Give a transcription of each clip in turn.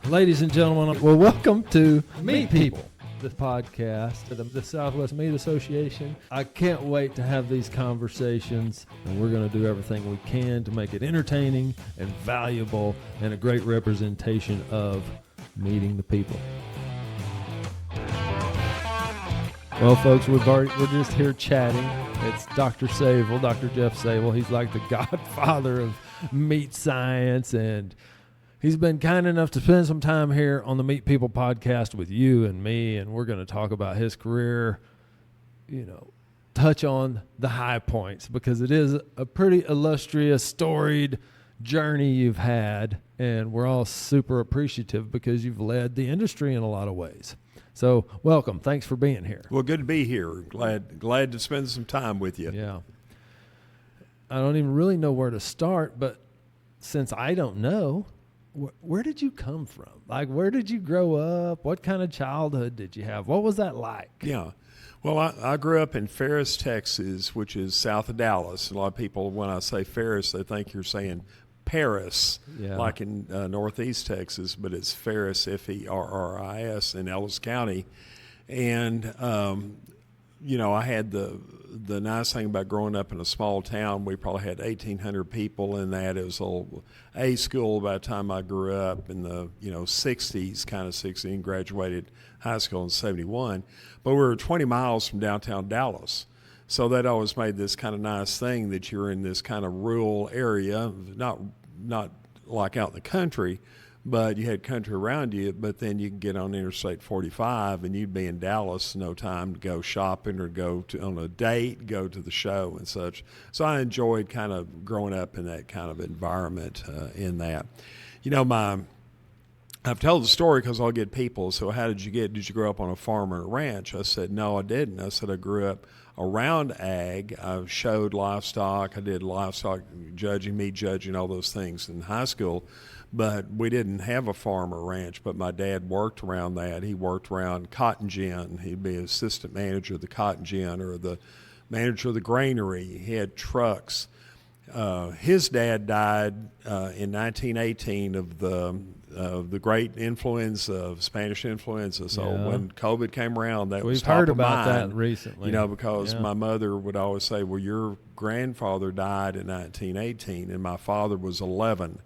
Ladies and gentlemen, well, welcome to Meet People, the podcast of the Southwest Meat Association. I can't wait to have these conversations, and we're going to do everything we can to make it entertaining and valuable and a great representation of meeting the people. Well, folks, we're just here chatting. It's Dr. Savell, Dr. Jeff Savell. He's like the godfather of meat science, and he's been kind enough to spend some time here on the Meet People podcast with you and me, and we're going to talk about his career, touch on the high points, because it is a pretty illustrious, storied journey you've had, and we're all super appreciative because you've led the industry in a lot of ways. So welcome. Thanks for being here. Well, good to be here. Glad to spend some time with you. Yeah. I don't even really know where to start, but since I don't know, where did you come from? Like, where did you grow up? What kind of childhood did you have? What was that like? Yeah. Well, I grew up in Ferris, Texas, which is south of Dallas. A lot of people, when I say Ferris, they think you're saying Paris, like in northeast Texas, but it's Ferris, Ferris, in Ellis County. And, I had the nice thing about growing up in a small town, we probably had 1,800 people in that. It was a school by the time I grew up in the 60s, kind of 60, and graduated high school in 71. But we were 20 miles from downtown Dallas. So that always made this kind of nice thing that you're in this kind of rural area, not like out in the country, but you had country around you, but then you could get on Interstate 45 and you'd be in Dallas in no time to go shopping or go on a date, go to the show and such. So I enjoyed kind of growing up in that kind of environment in that. I've told the story because I'll get people, so did you grow up on a farm or a ranch? I said, no, I didn't. I said, I grew up around ag. I showed livestock. I did livestock judging, meat judging, all those things in high school. But we didn't have a farm or ranch, but my dad worked around that. He worked around cotton gin. He'd be assistant manager of the cotton gin or the manager of the granary. He had trucks. His dad died in 1918 of the great influenza, of Spanish influenza. So when COVID came around, that was top heard of about mind, that recently. Because my mother would always say, well, your grandfather died in 1918, and my father was 11.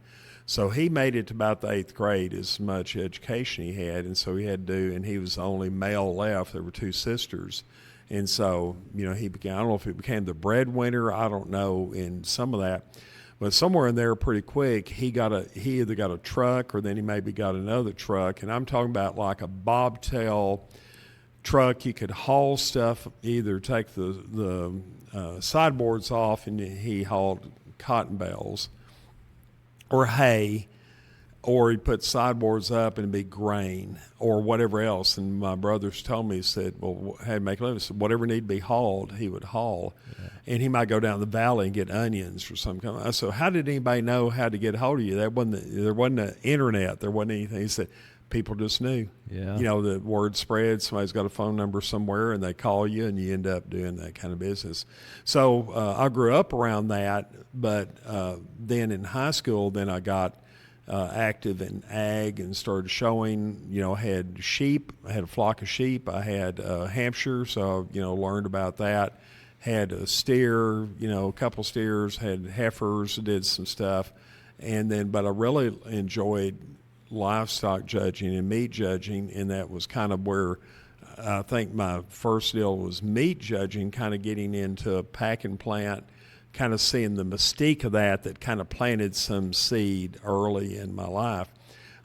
So he made it to about the 8th grade, as much education he had, and so he had to do, and he was the only male left. There were 2 sisters. And so, he became, I don't know if he became the breadwinner, I don't know, in some of that. But somewhere in there pretty quick, he either got a truck or then he maybe got another truck. And I'm talking about like a bobtail truck. You could haul stuff, either take the sideboards off, and he hauled cotton bales or hay, or he'd put sideboards up and it'd be grain or whatever else. And my brothers told me, he said, well, how do you make a living? I said, whatever needed to be hauled, he would haul. Yeah. And he might go down the valley and get onions or something. I said, how did anybody know how to get a hold of you? There wasn't an internet. There wasn't anything. He said, people just knew. Yeah. The word spread. Somebody's got a phone number somewhere and they call you and you end up doing that kind of business. So I grew up around that, but then in high school, then I got active in ag and started showing, I had sheep. I had a flock of sheep. I had Hampshire, so, learned about that. Had a steer, a couple steers, had heifers, did some stuff. But I really enjoyed livestock judging and meat judging, and that was kind of where I think my first deal was meat judging, kind of getting into a packing plant, kind of seeing the mystique of that kind of planted some seed early in my life.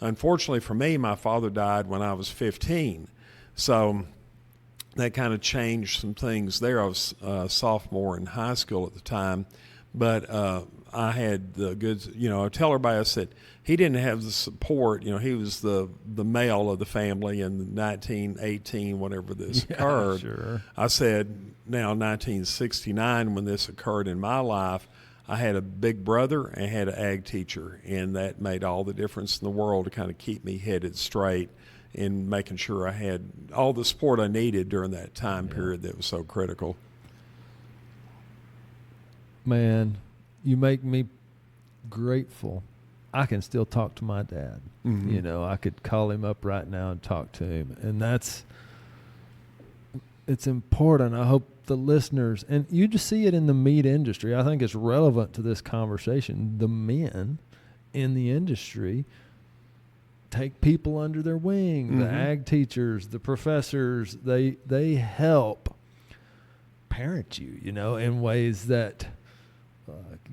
Unfortunately for me, my father died when I was 15. So that kind of changed some things there. I was a sophomore in high school at the time, but I had the good, I tell everybody, I said, he didn't have the support, he was the male of the family in 1918, whenever this occurred. Sure. I said, now 1969, when this occurred in my life, I had a big brother and I had an ag teacher, and that made all the difference in the world to kind of keep me headed straight in making sure I had all the support I needed during that time period that was so critical. Man, you make me grateful I can still talk to my dad. Mm-hmm. You know, I could call him up right now and talk to him. And it's important. I hope the listeners, and you just see it in the meat industry. I think it's relevant to this conversation. The men in the industry take people under their wing. Mm-hmm. The ag teachers, the professors, they help parent you, you know, in ways that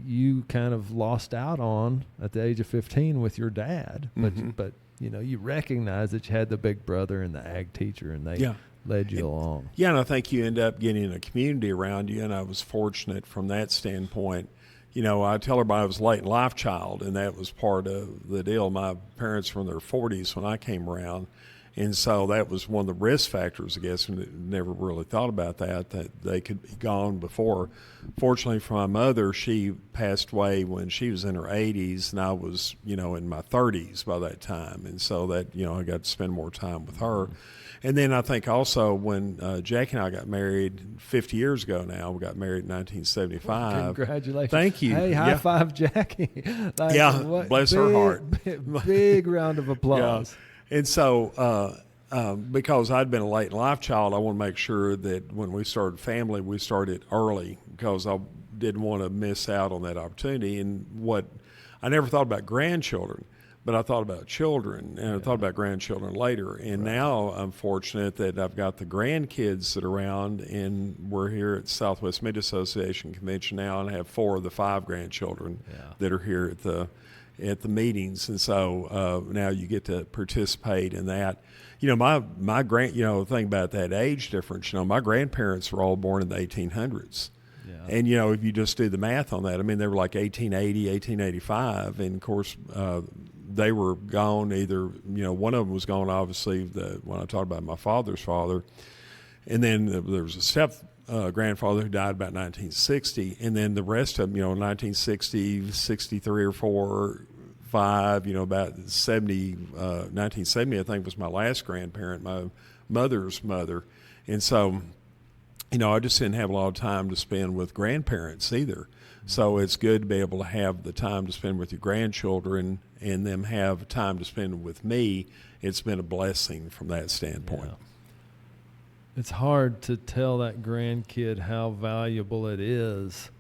you kind of lost out on at the age of 15 with your dad. Mm-hmm. But you know, you recognize that you had the big brother and the ag teacher, and they led you along. Yeah, and I think you end up getting a community around you, and I was fortunate from that standpoint. You know, I tell everybody I was a late in life child, and that was part of the deal. My parents were in their 40s when I came around, and so that was one of the risk factors, I guess, and never really thought about that they could be gone before. Fortunately for my mother, she passed away when she was in her 80s, and I was, you know, in my 30s by that time, and so that, you know, I got to spend more time with her. And then I think also when Jackie and I got married 50 years ago now, we got married in 1975. Congratulations. Thank you. Hey, high five, Jackie. Bless her heart. Big round of applause. Yeah. And so because I'd been a late in life child, I want to make sure that when we started family, we started early because I didn't want to miss out on that opportunity. And I never thought about grandchildren. But I thought about children, and I thought about grandchildren later. And now I'm fortunate that I've got the grandkids that are around, and we're here at Southwest Meat Association Convention now, and I have 4 of the 5 grandchildren that are here at the meetings. And so now you get to participate in that. You know, my the thing about that age difference, you know, my grandparents were all born in the 1800s. Yeah. And, you know, if you just do the math on that, I mean, they were like 1880, 1885, and of course, they were gone either, you know, one of them was gone, obviously, when I talked about my father's father. And then there was a step grandfather who died about 1960. And then the rest of them, you know, 1960, 63 or 4, 5, you know, about 1970, I think, was my last grandparent, my mother's mother. And so, you know, I just didn't have a lot of time to spend with grandparents either. So it's good to be able to have the time to spend with your grandchildren and them have time to spend with me. It's been a blessing from that standpoint. Yeah. It's hard to tell that grandkid how valuable it is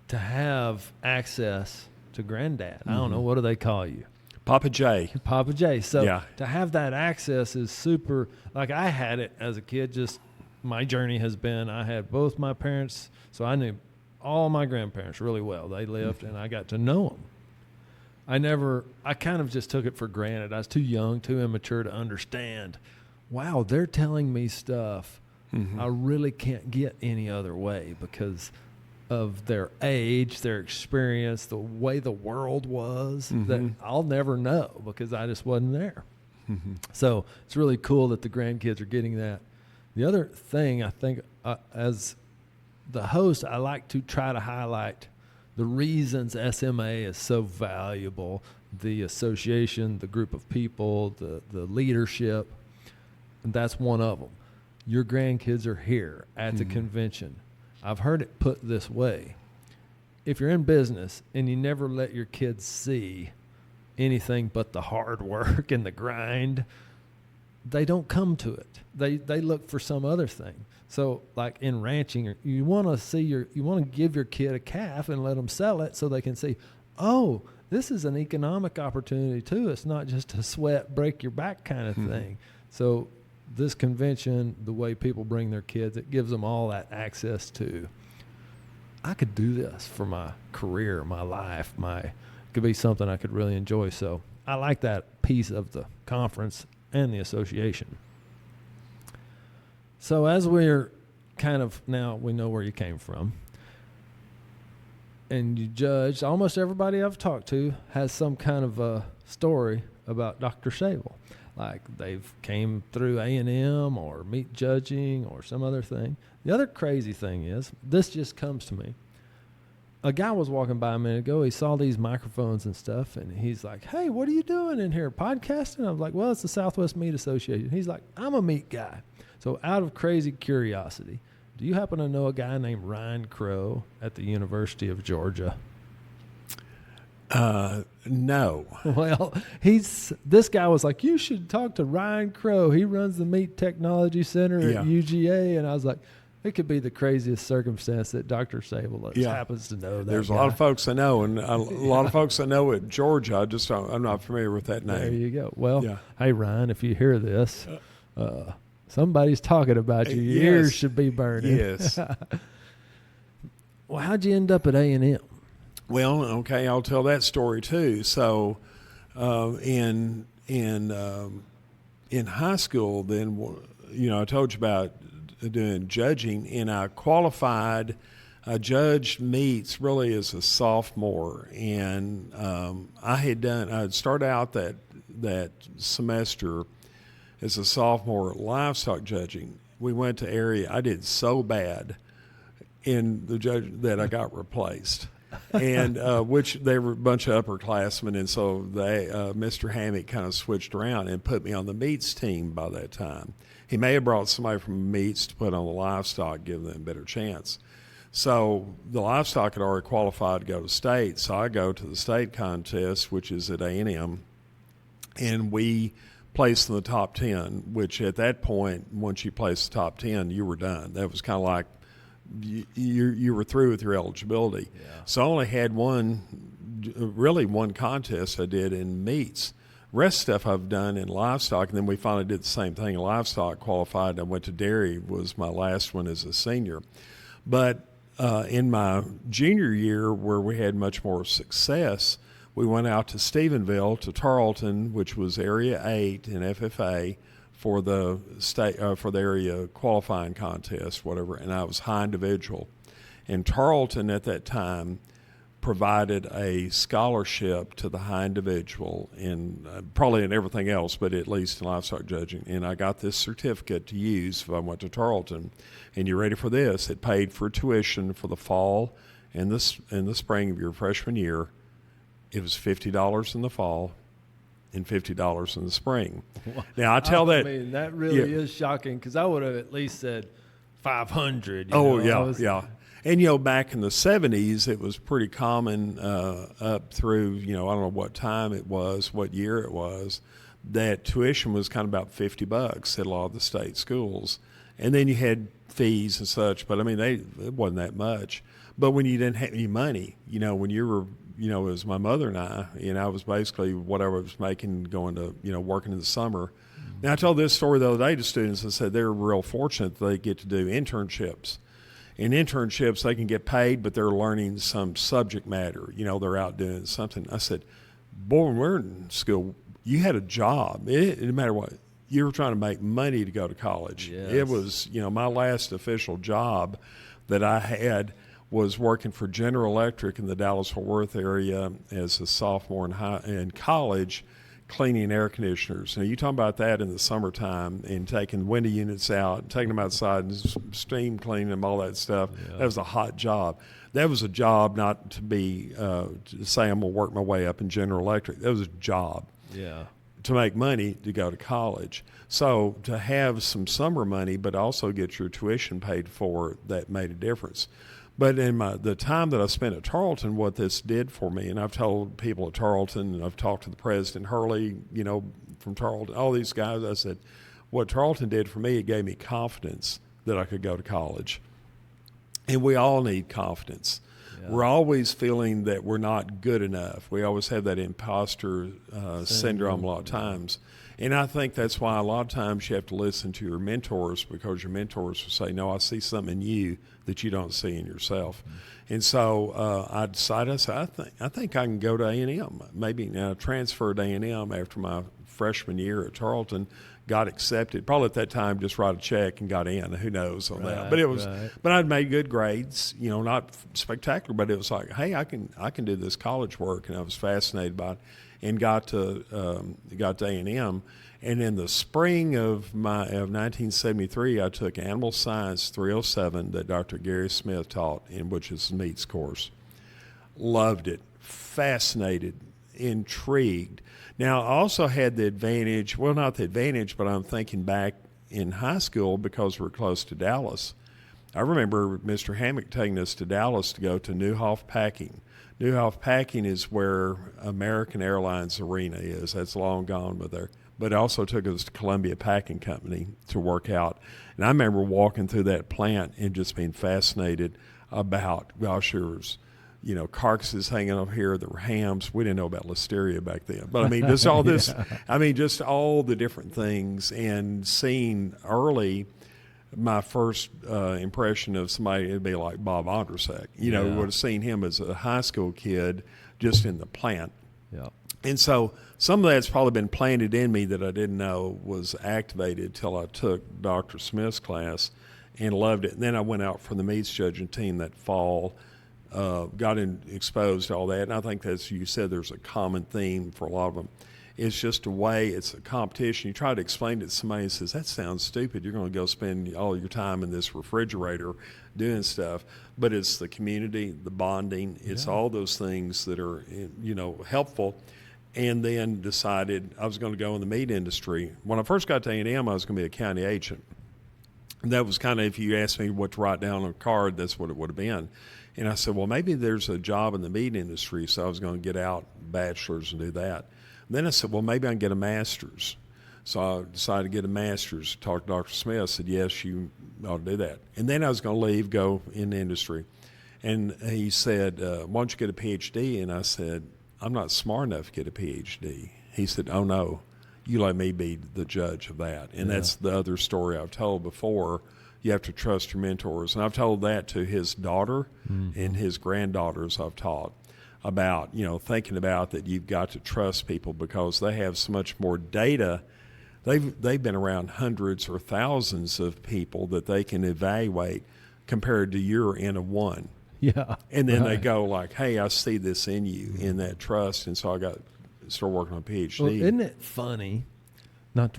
to have access to granddad. I don't know, what do they call you? Papa J. Papa J. So yeah. To have that access is super. Like I had it as a kid. Just my journey has been, I had both my parents, so I knew all my grandparents really well. They lived, and I got to know them. I kind of just took it for granted. I was too young, too immature to understand, wow, they're telling me stuff I really can't get any other way because of their age, their experience, the way the world was, that I'll never know because I just wasn't there. So it's really cool that the grandkids are getting that. The other thing I think as the host, I like to try to highlight the reasons SMA is so valuable, the association, the group of people, the leadership, and that's one of them. Your grandkids are here at the convention. I've heard it put this way. If you're in business and you never let your kids see anything but the hard work and the grind, they don't come to it. They look for some other thing. So like in ranching, you want to give your kid a calf and let them sell it so they can see, oh, this is an economic opportunity too. It's not just a sweat, break your back kind of thing. So this convention, the way people bring their kids, it gives them all that access to, I could do this for my career, my life, it could be something I could really enjoy. So I like that piece of the conference and the association. So as we're kind of, now we know where you came from, and you judged, almost everybody I've talked to has some kind of a story about Dr. Savell. Like they've came through A&M or meat judging or some other thing. The other crazy thing is, this just comes to me. A guy was walking by a minute ago. He saw these microphones and stuff, and he's like, hey, what are you doing in here, podcasting? I was like, well, it's the Southwest Meat Association. He's like, I'm a meat guy. So out of crazy curiosity, do you happen to know a guy named Ryan Crow at the University of Georgia? No. Well, this guy was like, you should talk to Ryan Crow. He runs the Meat Technology Center at UGA. And I was like, it could be the craziest circumstance that Dr. Savell happens to know that. There's guy. a lot of folks I know, and a lot of folks I know at Georgia. I'm not familiar with that name. There you go. Well, hey, Ryan, if you hear this, somebody's talking about you. Your ears should be burning. Yes. Well, how'd you end up at A&M? Well, okay, I'll tell that story too. So, in high school, then I told you about doing judging, and I qualified. I judged meats really as a sophomore, and I'd started out that semester as a sophomore livestock judging. We went to area. I did so bad in the judge that I got replaced. And which they were a bunch of upperclassmen, and so Mr. Hammock kind of switched around and put me on the meats team by that time. He may have brought somebody from meats to put on the livestock, give them a better chance. So the livestock had already qualified to go to state, so I go to the state contest, which is at A&M, and we placed in the top 10, which at that point, once you placed the top 10, you were done. That was kind of like you were through with your eligibility. Yeah. So I only had one contest I did in meats. Rest stuff I've done in livestock, and then we finally did the same thing in livestock, qualified, and I went to dairy, was my last one as a senior. But in my junior year, where we had much more success, we went out to Stephenville, to Tarleton, which was Area 8 in FFA, for the state for the area qualifying contest, whatever, and I was high individual. And Tarleton at that time provided a scholarship to the high individual, in probably in everything else, but at least in livestock judging. And I got this certificate to use if I went to Tarleton. And you're ready for this? It paid for tuition for the fall and the spring of your freshman year. It was $50 in the fall and $50 in the spring. Now I mean, that really is shocking, because I would have at least said $500. Yeah. And back in the 70s, it was pretty common up through I don't know what time it was, what year it was, that tuition was kind of about $50 at a lot of the state schools, and then you had fees and such. But I mean, it wasn't that much. But when you didn't have any money, when you were it was my mother and I was basically whatever I was making going to, working in the summer. Mm-hmm. Now, I told this story the other day to students. I said they're real fortunate that they get to do internships. In internships, they can get paid, but they're learning some subject matter. They're out doing something. I said, boy, when we're in school, you had a job. It didn't matter what. You were trying to make money to go to college. Yes. It was, my last official job that I had was working for General Electric in the Dallas-Fort Worth area as a sophomore in college, cleaning air conditioners. Now, you talk about that in the summertime and taking window units out, taking them outside and steam cleaning them, all that stuff. Yeah. That was a hot job. That was a job not to be to say I'm going to work my way up in General Electric. That was a job. Yeah. To make money to go to college. So to have some summer money but also get your tuition paid for, that made a difference. But in the time that I spent at Tarleton, what this did for me, and I've told people at Tarleton, and I've talked to the president, Hurley, from Tarleton, all these guys, I said, what Tarleton did for me, it gave me confidence that I could go to college. And we all need confidence. Yeah. We're always feeling that we're not good enough. We always have that imposter syndrome a lot of times. And I think that's why a lot of times you have to listen to your mentors, because your mentors will say, no, I see something in you that you don't see in yourself. Mm-hmm. And so I decided, I think I can go to A&M. Maybe transfer to A&M after my freshman year at Tarleton, got accepted. Probably at that time just write a check and got in. Who knows on that? But it was. Right. But I'd made good grades. Not spectacular, but it was like, hey, I can do this college work, and I was fascinated by it. And got to A&M, and in the spring of 1973, I took Animal Science 307 that Dr. Gary Smith taught, which is the meats course. Loved it, fascinated, intrigued. Now, I also had the advantage, not the advantage, but I'm thinking back in high school, because we're close to Dallas. I remember Mr. Hammock taking us to Dallas to go to Neuhoff Packing. Neuhoff Packing is where American Airlines Arena is. That's long gone, but also took us to Columbia Packing Company to work out. And I remember walking through that plant and just being fascinated about, gosh, there was, carcasses hanging up here. There were hams. We didn't know about listeria back then. But I mean, just all this, just all the different things, and seeing early, my first impression of somebody would be like Bob Ondersek. Would have seen him as a high school kid just in the plant. Yeah. And so some of that's probably been planted in me that I didn't know was activated till I took Dr. Smith's class and loved it. And then I went out for the meats judging team that fall, got exposed to all that. And I think that's, you said there's a common theme for a lot of them. It's just a way, it's a competition. You try to explain it to somebody who says, that sounds stupid. You're going to go spend all your time in this refrigerator doing stuff. But it's the community, the bonding. It's all those things that are, helpful. And then decided I was going to go in the meat industry. When I first got to A&M, I was going to be a county agent. And that was kind of, if you asked me what to write down on a card, that's what it would have been. And I said, well, maybe there's a job in the meat industry, so I was going to get out, bachelor's, and do that. And then I said, well, maybe I can get a master's. So I decided to get a master's. Talked to Dr. Smith. I said, yes, you ought to do that. And then I was going to leave, go in the industry. And he said, why don't you get a PhD? And I said, I'm not smart enough to get a PhD. He said, oh, no, you let me be the judge of that. And that's the other story I've told before. You have to trust your mentors. And I've told that to his daughter and his granddaughters I've taught about, thinking about that you've got to trust people because they have so much more data. They've been around hundreds or thousands of people that they can evaluate compared to your N of one. Yeah. And then they go like, hey, I see this in you, in that trust. And so I started working on a PhD. Well, isn't it funny? I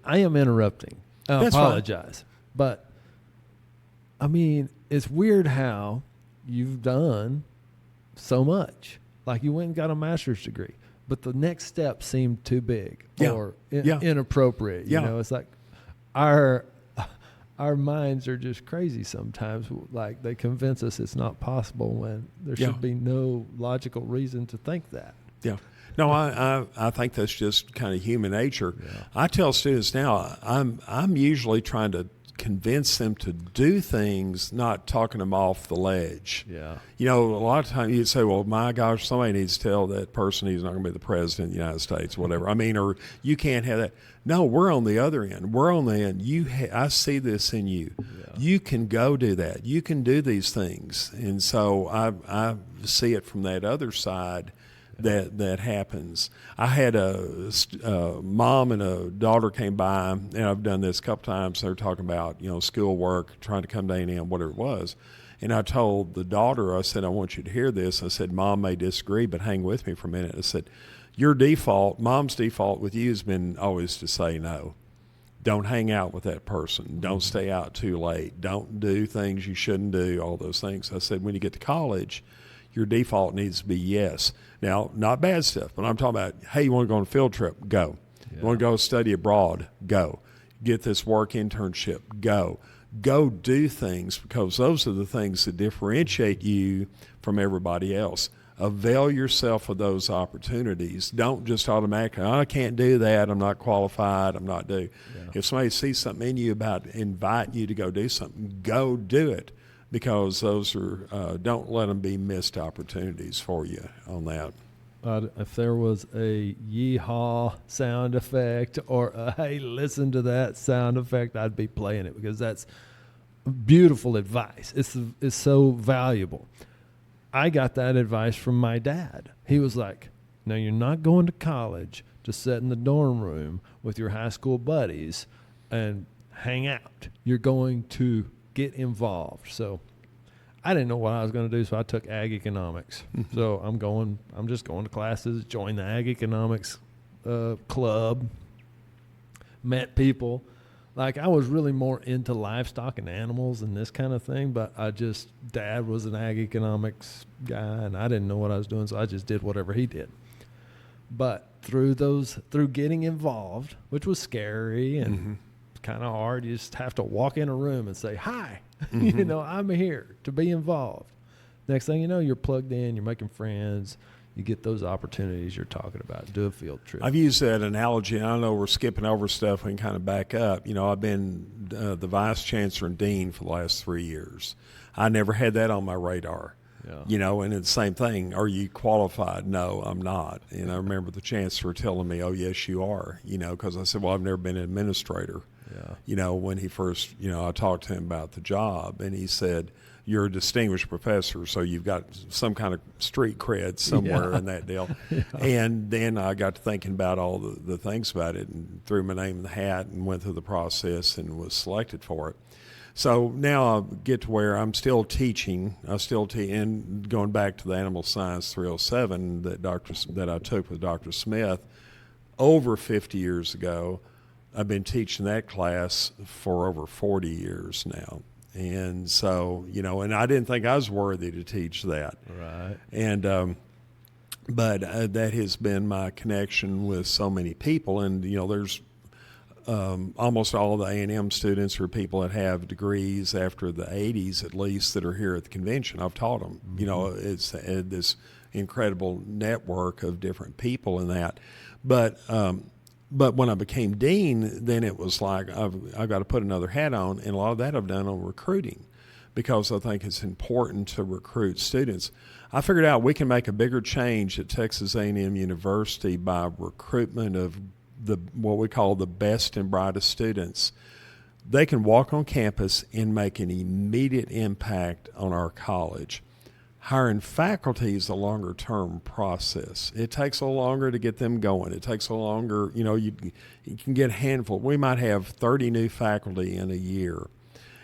am interrupting. I apologize. Fine. But, I mean, it's weird how you've done so much. Like you went and got a master's degree, but the next step seemed too big or inappropriate. You know, it's like our minds are just crazy sometimes. Like they convince us it's not possible when there should be no logical reason to think that. Yeah. No, I think that's just kind of human nature. Yeah. I tell students now, I'm usually trying to convince them to do things, not talking them off the ledge. Yeah. A lot of times you'd say, well, my gosh, somebody needs to tell that person he's not going to be the president of the United States, whatever. I mean, or you can't have that. No, we're on the other end. We're on the end. I see this in you. Yeah. You can go do that. You can do these things. And so I see it from that other side. That happens. I had a mom and a daughter came by, and I've done this a couple times. They were talking about school work, trying to come to A&M, whatever it was. And I told the daughter, I said, I want you to hear this. I said, Mom may disagree, but hang with me for a minute. I said, Mom's default with you has been always to say no. Don't hang out with that person. Don't stay out too late. Don't do things you shouldn't do, all those things. I said, when you get to college, your default needs to be yes. Now, not bad stuff, but I'm talking about, hey, you want to go on a field trip? Go. Yeah. You want to go study abroad? Go. Get this work internship? Go. Go do things because those are the things that differentiate you from everybody else. Avail yourself of those opportunities. Don't just automatically, I can't do that. I'm not qualified. I'm not due. Yeah. If somebody sees something in you about inviting you to go do something, go do it. Because those are, don't let them be missed opportunities for you on that. If there was a yeehaw sound effect or a hey, listen to that sound effect, I'd be playing it because that's beautiful advice. It's so valuable. I got that advice from my dad. He was like, no, you're not going to college to sit in the dorm room with your high school buddies and hang out. You're going to get involved. So I didn't know what I was going to do, so I took ag economics. So I'm just going to classes, joined the ag economics club, met people. Like I was really more into livestock and animals and this kind of thing, but Dad was an ag economics guy and I didn't know what I was doing, so I just did whatever he did. But through getting involved, which was scary and kind of hard. You just have to walk in a room and say, hi, Mm-hmm. I'm here to be involved. Next thing you know, you're plugged in, you're making friends, you get those opportunities you're talking about. Do a field trip. I've used that analogy, and I know we're skipping over stuff. We can kind of back up. I've been the vice chancellor and dean for the last 3 years. I never had that on my radar. Yeah. And it's the same thing. Are you qualified? No, I'm not. And I remember the chancellor telling me, oh, yes, you are, because I said, well, I've never been an administrator. Yeah. When he first, I talked to him about the job, and he said, you're a distinguished professor, so you've got some kind of street cred somewhere in that deal. Yeah. And then I got to thinking about all the things about it and threw my name in the hat and went through the process and was selected for it. So now I get to where I'm still teaching. And going back to the Animal Science 307 that I took with Dr. Smith over 50 years ago. I've been teaching that class for over 40 years now. And so, and I didn't think I was worthy to teach that. Right. And, but that has been my connection with so many people. And, there's almost all of the A&M students are people that have degrees after the 80s at least that are here at the convention. I've taught them. Mm-hmm. It's this incredible network of different people in that. But when I became dean, then it was like I've got to put another hat on, and a lot of that I've done on recruiting because I think it's important to recruit students. I figured out we can make a bigger change at Texas A&M University by recruitment of what we call the best and brightest students. They can walk on campus and make an immediate impact on our college. Hiring faculty is a longer-term process. It takes a little longer to get them going. It takes a longer, you can get a handful. We might have 30 new faculty in a year,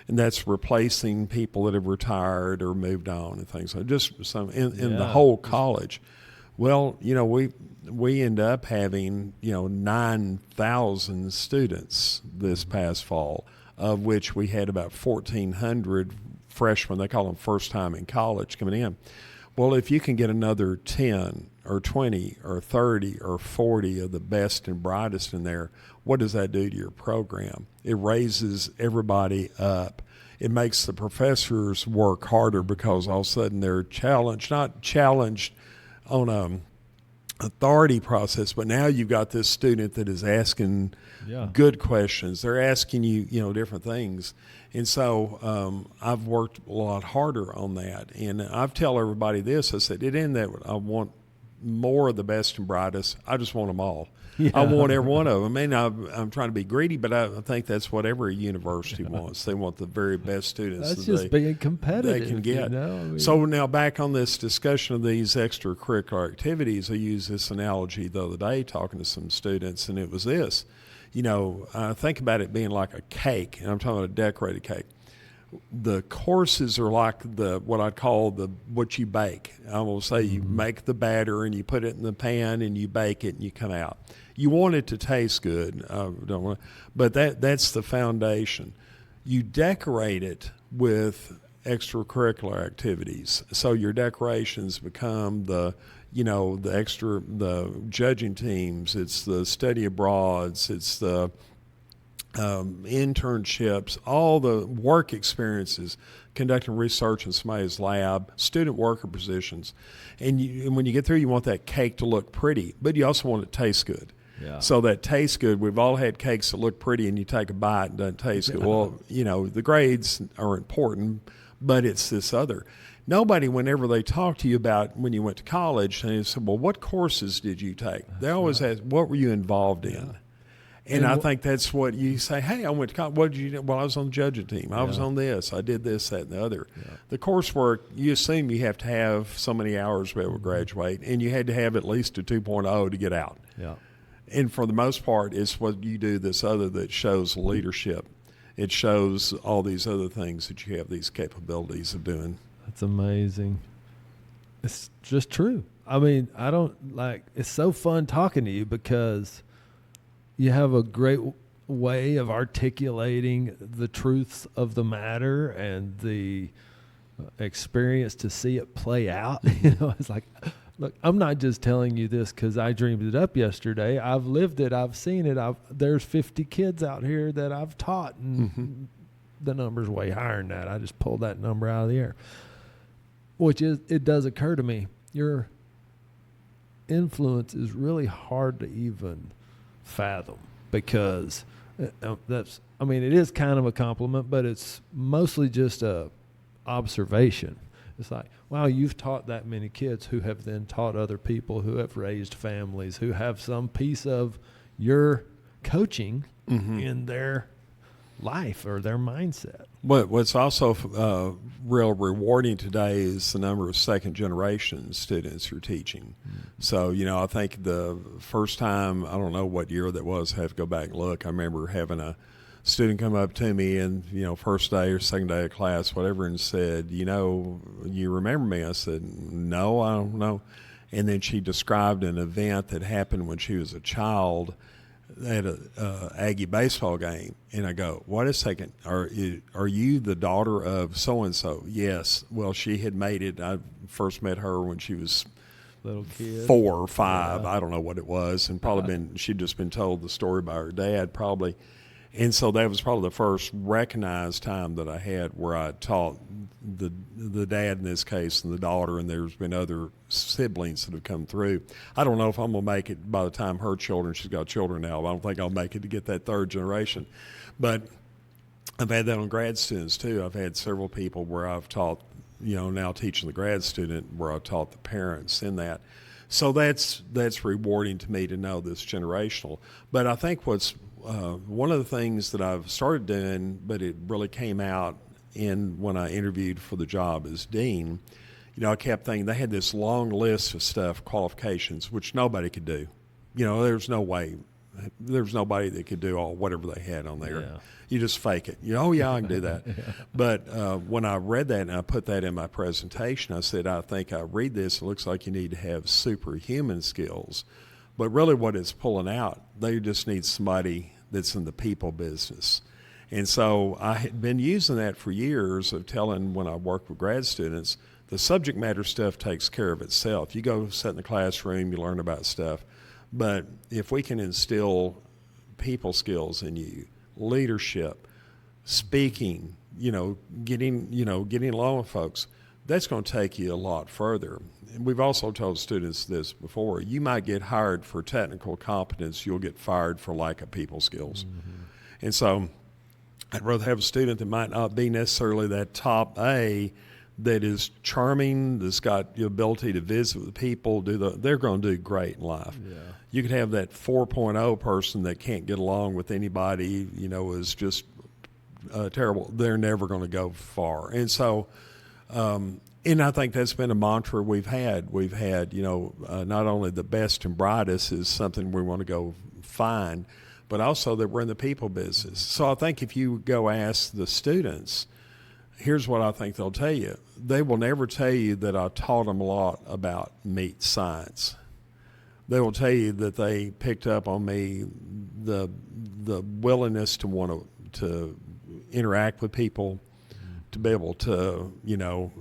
and that's replacing people that have retired or moved on and things like that, just some in the whole college. Well, we end up having, 9,000 students this past fall, of which we had about 1,400 freshmen, they call them first time in college, coming in. Well, if you can get another 10 or 20 or 30 or 40 of the best and brightest in there, what does that do to your program? It raises everybody up. It makes the professors work harder because all of a sudden they're challenged, not challenged on a authority process, but now you've got this student that is asking good questions. They're asking you, different things. And so I've worked a lot harder on that. And I've tell everybody this. I said, it isn't that I want more of the best and brightest. I just want them all. Yeah. I want every one of them. And I'm trying to be greedy, but I think that's what every university wants. They want the very best students. That's just being competitive. They can get. So now back on this discussion of these extracurricular activities, I used this analogy the other day talking to some students, and it was this. Think about it being like a cake, and I'm talking about a decorated cake. The courses are like what I call what you bake. I will say you make the batter and you put it in the pan and you bake it and you come out. You want it to taste good, but that's the foundation. You decorate it with extracurricular activities, so your decorations become the judging teams. It's the study abroads. It's the internships, all the work experiences, conducting research in somebody's lab, student worker positions. And when you get through, you want that cake to look pretty, but you also want it to taste good. Yeah. So that tastes good. We've all had cakes that look pretty and you take a bite and it doesn't taste good. Well, the grades are important, but it's this other. Nobody, whenever they talk to you about when you went to college, they say, well, what courses did you take? They always ask, what were you involved in? Yeah. And I think that's what you say, hey, I went to college. What did you do? Well, I was on the judging team. I was on this. I did this, that, and the other. Yeah. The coursework, you assume you have to have so many hours to be able to graduate, and you had to have at least a 2.0 to get out. Yeah. And for the most part, it's what you do this other that shows leadership. It shows all these other things that you have these capabilities of doing. That's amazing. It's just true. I mean, it's so fun talking to you because you have a great way of articulating the truths of the matter and the experience to see it play out. It's like, look, I'm not just telling you this because I dreamed it up yesterday. I've lived it. I've seen it. There's 50 kids out here that I've taught and the number's way higher than that. I just pulled that number out of the air. Which is, it does occur to me, your influence is really hard to even fathom, because it is kind of a compliment, but it's mostly just a observation. It's like, wow, you've taught that many kids who have then taught other people who have raised families, who have some piece of your coaching in their life or their mindset. What's also real rewarding today is the number of second-generation students you're teaching. So, I think the first time, I don't know what year that was, I have to go back and look. I remember having a student come up to me and, first day or second day of class, whatever, and said, you remember me? I said, no, I don't know. And then she described an event that happened when she was a child at a Aggie baseball game, and I go, wait a second, are you the daughter of so-and-so? Yes. Well, she had made it. I first met her when she was little kid, 4 or 5. I don't know what it was, and she'd just been told the story by her dad probably. And so that was probably the first recognized time that I had where I taught the dad in this case and the daughter, and there's been other siblings that have come through. I don't know if I'm going to make it by the time her children, she's got children now, I don't think I'll make it to get that third generation. But I've had that on grad students too. I've had several people where I've taught, now teaching the grad student, where I've taught the parents in that. So that's rewarding to me to know this generational. But I think what's one of the things that I've started doing, but it really came out when I interviewed for the job as dean, I kept thinking they had this long list of stuff, qualifications, which nobody could do. There's no way. There's nobody that could do whatever they had on there. Yeah. You just fake it. Oh, yeah, I can do that. Yeah. But when I read that and I put that in my presentation, I said, I think I read this, it looks like you need to have superhuman skills. But really what it's pulling out, they just need somebody that's in the people business. And so I had been using that for years of telling, when I work with grad students, the subject matter stuff takes care of itself. You go sit in the classroom, you learn about stuff. But if we can instill people skills in you, leadership, speaking, getting along with folks, that's going to take you a lot further. And we've also told students this before. You might get hired for technical competence. You'll get fired for lack of people skills. And so I'd rather have a student that might not be necessarily that top A, that is charming, that's got the ability to visit with people, they're going to do great in life. Yeah. You could have that 4.0 person that can't get along with anybody, is just terrible. They're never going to go far. And so, and I think that's been a mantra we've had. We've had, not only the best and brightest is something we want to go find, but also that we're in the people business. So I think if you go ask the students, here's what I think they'll tell you. They will never tell you that I taught them a lot about meat science. They will tell you that they picked up on me the willingness to want to interact with people, to be able to,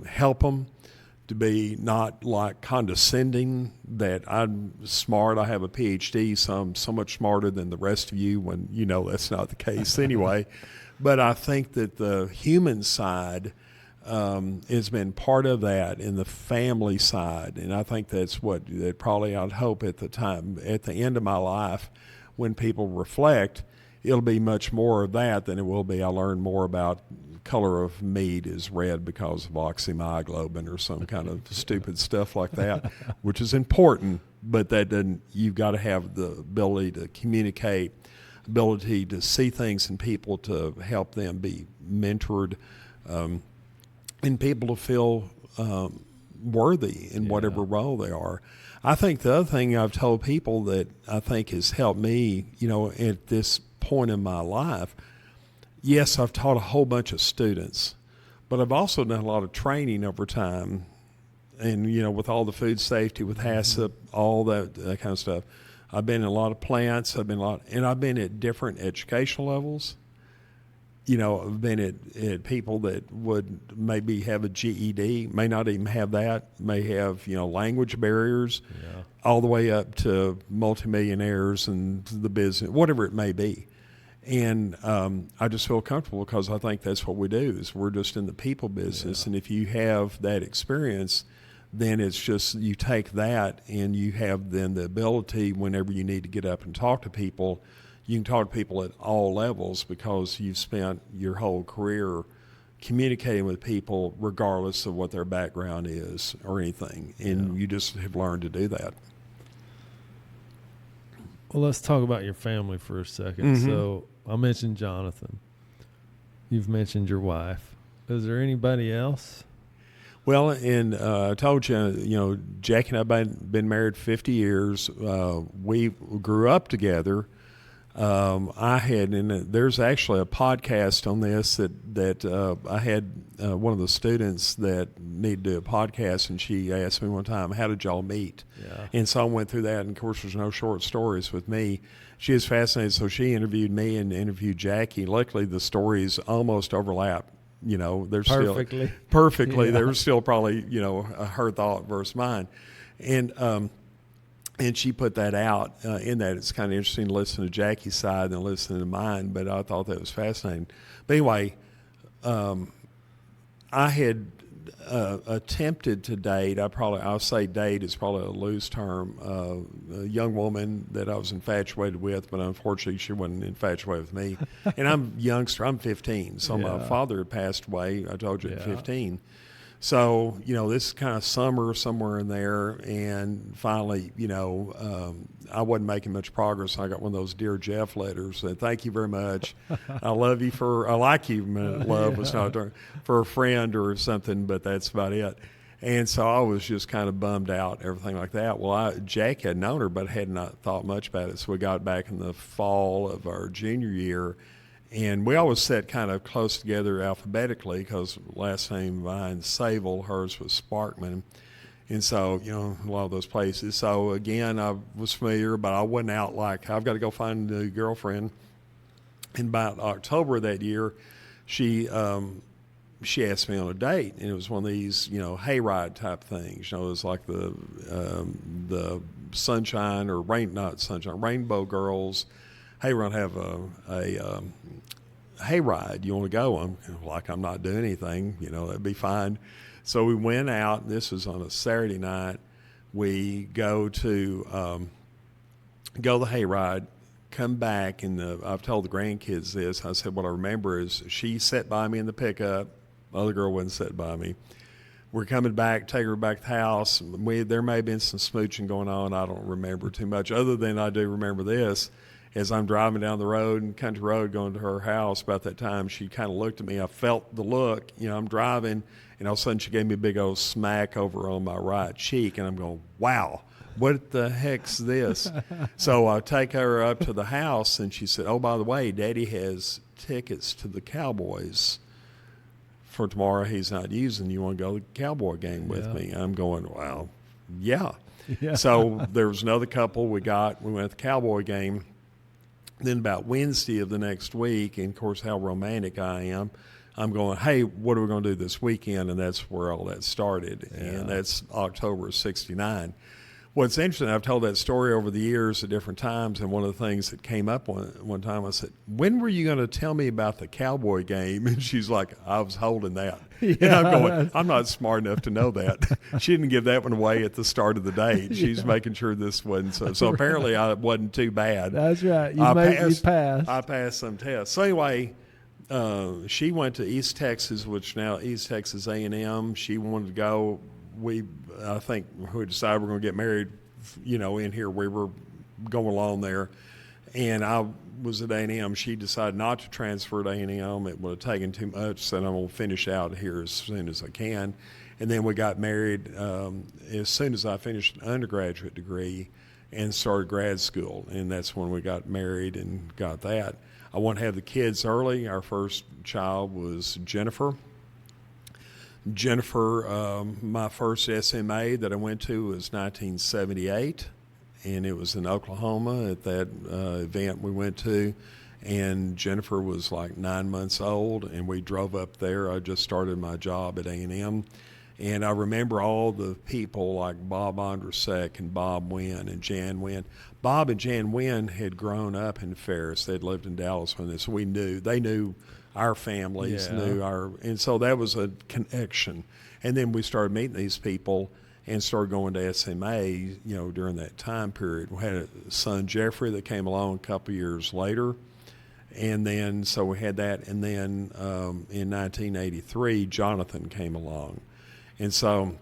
help them, to be not like condescending, that I'm smart, I have a PhD, so I'm so much smarter than the rest of you, when that's not the case anyway. But I think that the human side has been part of that, in the family side. And I think that's that probably I'd hope at the end of my life, when people reflect, it'll be much more of that than it will be I learned more about color of meat is red because of oxymyoglobin or some kind of stupid stuff like that, which is important, but that doesn't, you've got to have the ability to communicate, ability to see things in people, to help them be mentored, and people to feel worthy in whatever role they are. I think the other thing I've told people that I think has helped me, at this point in my life, yes, I've taught a whole bunch of students, but I've also done a lot of training over time, and, with all the food safety, with HACCP, all that kind of stuff. I've been in a lot of plants. I've been at different educational levels. I've been at people that would maybe have a GED, may not even have that, may have, language barriers, all the way up to multimillionaires and the business, whatever it may be. And I just feel comfortable because I think that's what we do, is we're just in the people business. And if you have that experience, then it's just you take that and you have then the ability whenever you need to get up and talk to people, you can talk to people at all levels because you've spent your whole career communicating with people regardless of what their background is or anything. And you just have learned to do that. Well, let's talk about your family for a second. So I mentioned Jonathan. You've mentioned your wife. Is there anybody else? Well, and I told you, Jackie and I have been married 50 years. We grew up together. There's actually a podcast on this that I had one of the students that needed to do a podcast, and she asked me one time, how did y'all meet? Yeah. And so I went through that, and of course there's no short stories with me. She is fascinated, so she interviewed me and interviewed Jackie. Luckily, the stories almost overlap. They're perfectly. Yeah. They were still probably, her thought versus mine. And she put that out in that. It's kind of interesting to listen to Jackie's side than listen to mine, but I thought that was fascinating. But anyway, I had attempted to date. I'll say date is probably a loose term. A young woman that I was infatuated with, but unfortunately she wasn't infatuated with me. And I'm a youngster. I'm 15, so my father had passed away. I told you at 15. So, this is kind of summer somewhere in there, and finally, I wasn't making much progress. I got one of those Dear Jeff letters that, thank you very much. I like you, love was not for a friend or something, but that's about it. And so I was just kind of bummed out, everything like that. Well, Jack had known her, but had not thought much about it. So we got back in the fall of our junior year. And we always sat kind of close together alphabetically because last name mine Savell, hers was Sparkman. And so, a lot of those places. So, again, I was familiar, but I wasn't out like, I've got to go find a girlfriend. And about October that year, she asked me on a date. And it was one of these, hayride type things. It was like the sunshine or Rainbow Girls. Hey, we're going to have a hayride. You want to go? I'm not doing anything. That'd be fine. So we went out. And this was on a Saturday night. We go to the hayride, come back, and I've told the grandkids this. I said what I remember is she sat by me in the pickup. The other girl wasn't sitting by me. We're coming back, take her back to the house. There may have been some smooching going on. I don't remember too much, other than I do remember this. As I'm driving down the road and country road going to her house about that time, she kind of looked at me. I felt the look. I'm driving, and all of a sudden she gave me a big old smack over on my right cheek, and I'm going, wow, what the heck's this? So I take her up to the house, and she said, oh, by the way, Daddy has tickets to the Cowboys for tomorrow. He's not using. You want to go to the Cowboy game with me? I'm going, well, yeah. So there was another couple we went to the Cowboy game. Then about Wednesday of the next week, and of course how romantic I am, I'm going, hey, what are we going to do this weekend? And that's where all that started. Yeah. And that's October of '69. What's interesting, I've told that story over the years at different times, and one of the things that came up one time, I said, when were you going to tell me about the Cowboy game? And she's like, I was holding that. Yeah, and I'm going, I'm not smart enough to know that. She didn't give that one away at the start of the date. She's making sure this wasn't so apparently I wasn't too bad. That's right. You passed. I passed some tests. So anyway, she went to East Texas, which now East Texas A&M. She wanted to go. I think we decided we're going to get married, in here. We were going along there. And I was at A&M. She decided not to transfer to A&M. It would have taken too much, so I'm going to finish out here as soon as I can. And then we got married as soon as I finished an undergraduate degree and started grad school. And that's when we got married and got that. I wanted to have the kids early. Our first child was Jennifer. My first SMA that I went to was 1978, and it was in Oklahoma at that event we went to, and Jennifer was like 9 months old, and we drove up there. I just started my job at A&M, And I remember all the people like Bob Ondrasek and Bob Wynn and Jan Wynn. Bob and Jan Wynn had grown up in Ferris. They'd lived in Dallas when this. We knew. They knew our families, and so that was a connection. And then we started meeting these people and started going to SMA, during that time period. We had a son, Jeffrey, that came along a couple years later. And then, so we had that. And then in 1983, Jonathan came along. And so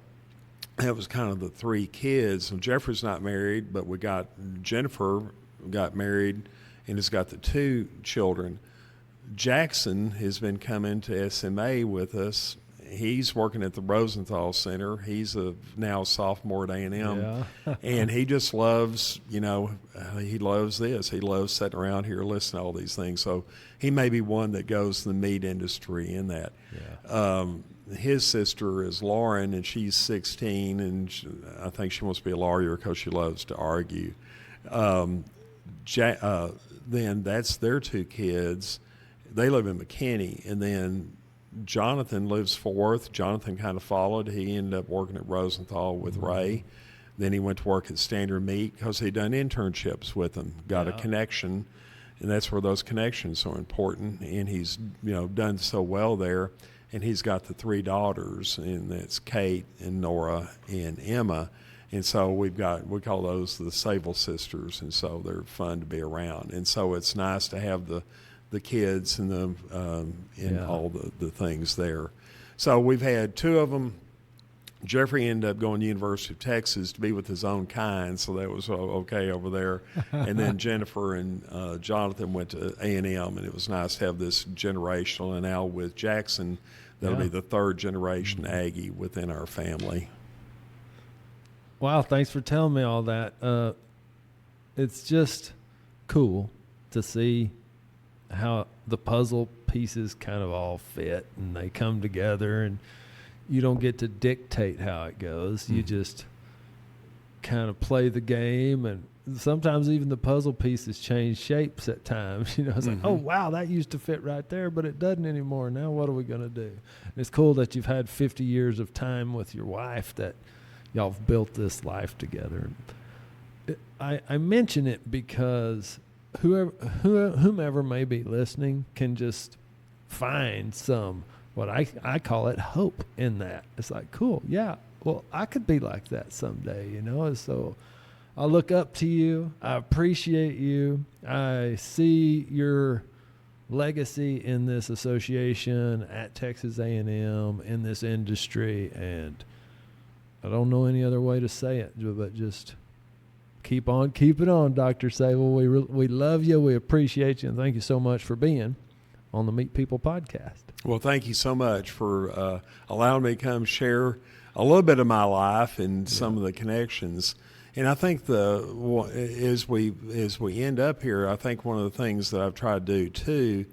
that was kind of the three kids. And Jeffrey's not married, but Jennifer got married and has got the two children. Jackson has been coming to SMA with us. He's working at the Rosenthal Center. He's now a sophomore at A&M. And he just loves, he loves this. He loves sitting around here listening to all these things. So he may be one that goes to the meat industry in that. His sister is Lauren, and she's 16, and I think she wants to be a lawyer because she loves to argue. Then that's their two kids. They live in McKinney, and then Jonathan lives Fort Worth. Jonathan kind of followed. He ended up working at Rosenthal with Ray. Then he went to work at Standard Meat because he'd done internships with them, got a connection, and that's where those connections are so important. And he's done so well there. And he's got the three daughters, and that's Kate and Nora and Emma. And so we call those the Savell sisters, and so they're fun to be around. And so it's nice to have the kids and all the things there. So we've had two of them. Jeffrey ended up going to the University of Texas to be with his own kind, so that was okay over there. And then Jennifer and Jonathan went to A&M, and it was nice to have this generational. And now with Jackson, that'll be the third generation Aggie within our family. Wow, thanks for telling me all that. It's just cool to see how the puzzle pieces kind of all fit and they come together, and you don't get to dictate how it goes. You just kind of play the game, and sometimes even the puzzle pieces change shapes at times. It's like, oh, wow, that used to fit right there, but it doesn't anymore. Now what are we going to do? And it's cool that you've had 50 years of time with your wife, that y'all have built this life together. I mention it because whomever may be listening can just find some, what I call it, hope in that. It's like, cool, yeah, well, I could be like that someday, So I look up to you. I appreciate you. I see your legacy in this association at Texas A&M, in this industry, and I don't know any other way to say it, but just keep it on, Dr. Savell. We love you. We appreciate you, and thank you so much for being on the Meet People podcast. Well, thank you so much for allowing me to come share a little bit of my life and some of the connections. And I think as we end up here, I think one of the things that I've tried to do too,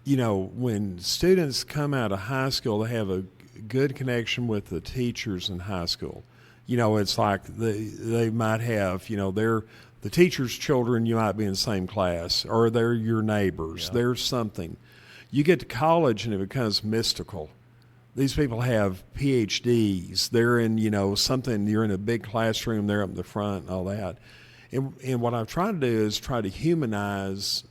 when students come out of high school, they have a good connection with the teachers in high school. It's like they might have, they're the teacher's children, you might be in the same class, or they're your neighbors. Yeah. There's something. You get to college and it becomes mystical. These people have PhDs. They're in, something, you're in a big classroom, they're up in the front and all that. And what I've tried to do is try to humanize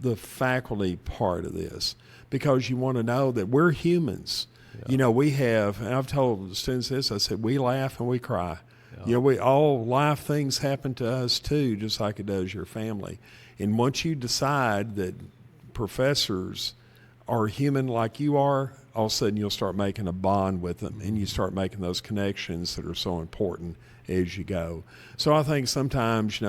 the faculty part of this, because you want to know that we're humans. Yeah. We have, and I've told the students this, I said, we laugh and we cry. Yeah. We all, life things happen to us too, just like it does your family. And once you decide that professors are human like you are, all of a sudden you'll start making a bond with them, and you start making those connections that are so important as you go. So I think sometimes,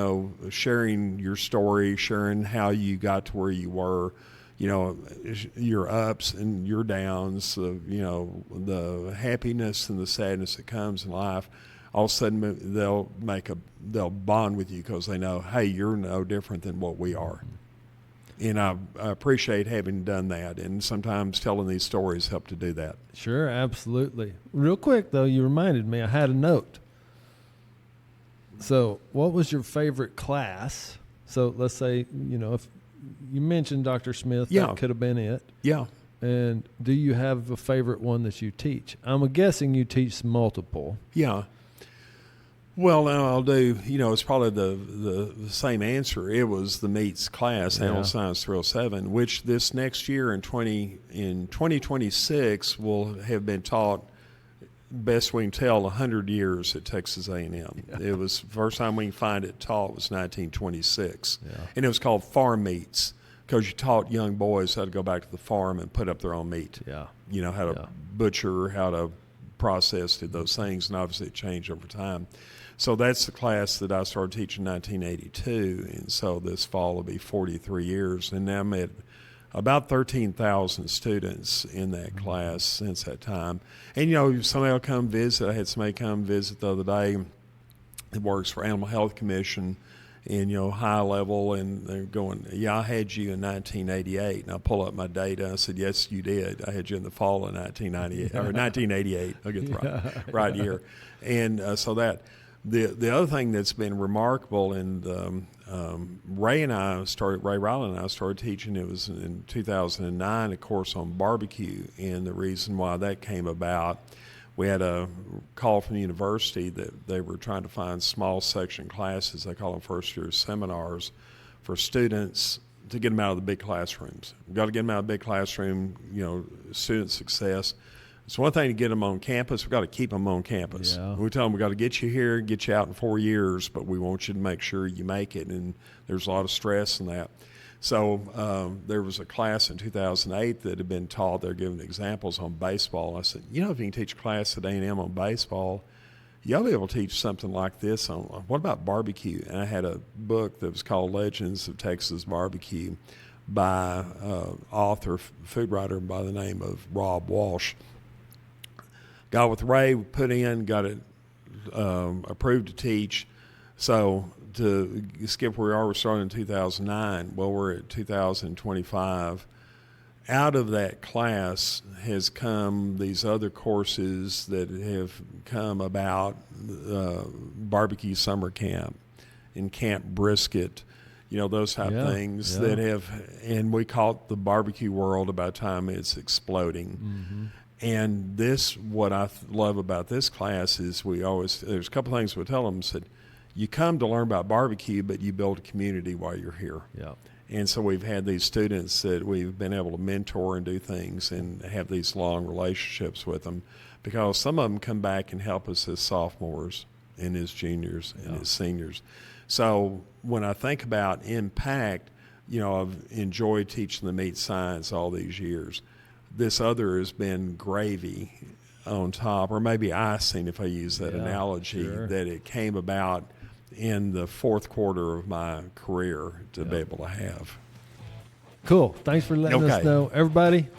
sharing your story, sharing how you got to where you were, your ups and your downs, the happiness and the sadness that comes in life, all of a sudden they'll bond with you because they know, hey, you're no different than what we are. And I appreciate having done that, and sometimes telling these stories help to do that. Sure, absolutely. Real quick, though, you reminded me, I had a note. So what was your favorite class? So let's say, if you mentioned Dr. Smith, that could have been it. Yeah. And do you have a favorite one that you teach? I'm guessing you teach multiple. Yeah. Well, now I'll do, it's probably the same answer. It was the MEATS class, Animal Science 307, which this next year in 2026 will have been taught, best we can tell, 100 years at Texas A&M. Yeah. It was the first time we can find it taught was 1926. Yeah. And it was called Farm Meats because you taught young boys how to go back to the farm and put up their own meat. Yeah. How to butcher, how to process those things, and obviously it changed over time. So that's the class that I started teaching in 1982, and so this fall will be 43 years. And now I'm at about 13,000 students in that class since that time. And, somebody will come visit. I had somebody come visit the other day that works for Animal Health Commission and, high level, and they're going, I had you in 1988. And I pull up my data. I said, yes, you did. I had you in the fall of 1998, or 1988. I'll get the right year. And so that. The other thing that's been remarkable, and Ray Riley and I started teaching, it was in 2009, a course on barbecue. And the reason why that came about, we had a call from the university that they were trying to find small section classes, they call them first year seminars, for students to get them out of the big classrooms. We've got to get them out of the big classroom, student success. It's one thing to get them on campus. We've got to keep them on campus. Yeah. We tell them we've got to get you here, get you out in 4 years, but we want you to make sure you make it, and there's a lot of stress in that. So there was a class in 2008 that had been taught. They're giving examples on baseball. I said, if you can teach a class at A&M on baseball, you'll be able to teach something like this on, what about barbecue? And I had a book that was called Legends of Texas Barbecue by author, food writer by the name of Rob Walsh. Got with Ray, put in, got it approved to teach. So to skip where we are, we're starting in 2009. Well, we're at 2025. Out of that class has come these other courses that have come about, barbecue summer camp and Camp Brisket, those type of things that have, and we call it the barbecue world about the time it's exploding. Mm-hmm. And what I love about this class is there's a couple things we tell them. Said, you come to learn about barbecue, but you build a community while you're here. Yeah. And so we've had these students that we've been able to mentor and do things and have these long relationships with them, because some of them come back and help us as sophomores and as juniors and as seniors. So when I think about impact, I've enjoyed teaching the meat science all these years. This other has been gravy on top, or maybe icing, if I use that analogy, that it came about in the fourth quarter of my career to be able to have. Cool. Thanks for letting us know. Everybody,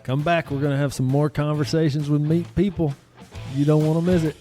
come back. We're going to have some more conversations with meat people. You don't want to miss it.